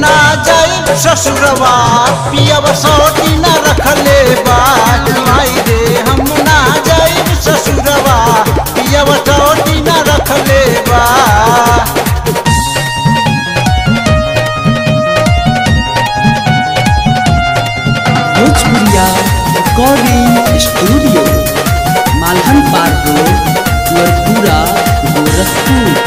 ना जाई ससुरवा पियवा सौती न रखले बा। माई रे हम ना जाई ससुरवा पियवा सौती न रखले बा। भोजपुरिया recording studio Malhan park road Kunwarpura Gorakhpur.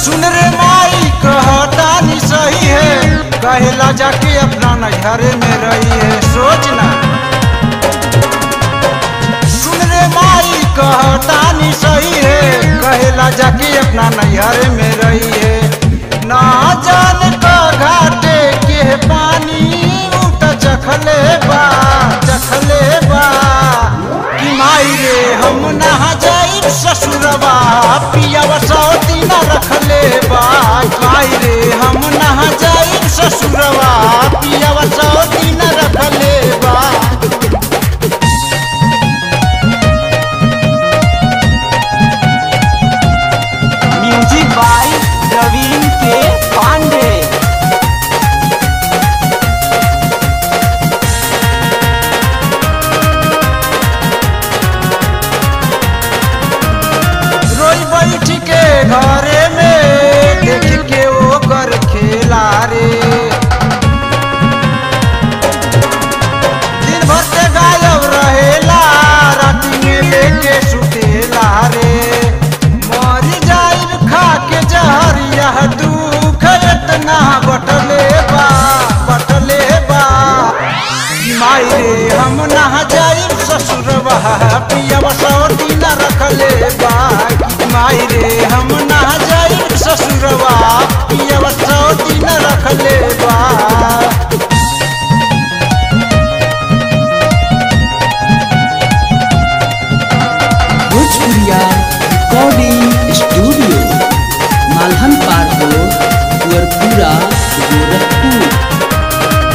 सुन रे माई कहतानी सही है कहेला जाके अपना नैहरे में रही है सोचना। सुन रे माई कहतानी सही है कहेला जाके अपना नैहरे में रही है। ना जान का घाटे के पानी उठ चखले बा कि माई रे हम नहा जाई ससुरवा पियवा सौती न रखले बा। माई रे हम नहा जाई ससुरवा पियवा सौती न रखले बा। म्यूजिक बाय प्रवीण के पांडे। रोज बैठ के घरे में देख के ओकर खेला रे। दिन भर के गायब रहेला राती में लेके सुतेला रे। मर जाइब खा के जहर यह दुख इतना बटले बा। माई रे हम नहा जाइब ससुरवा पियवा सौती न रखले बा। माई रे हम नहा जाइब ससुरवा पियवा सौती न रखले बा। भोजपुरिया recording studio Malhan park road Kunwarpura Gorakhpur.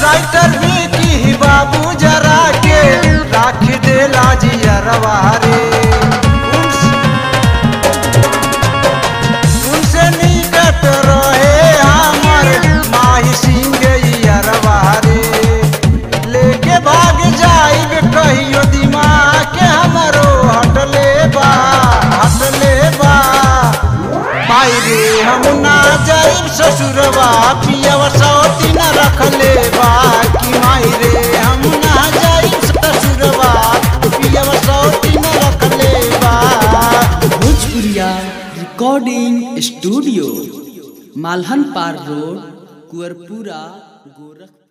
Writer भी की बाबू जरा के राख देला जियरवा रे। उनसे निकट रहे हमर माही सिंह यरवा रे। लेके भाग जाइब कहियो दिमाग के हमरो हटले बा। माई रे हम ना जाइब ससुरवा पियवा सौती न रखले बा। कि माई रे हम ना जाइब ससुरवा पियवा सौती न रखले बा। भोजपुरिया recording studio Malhan park road Kunwarpura Gorakhpur.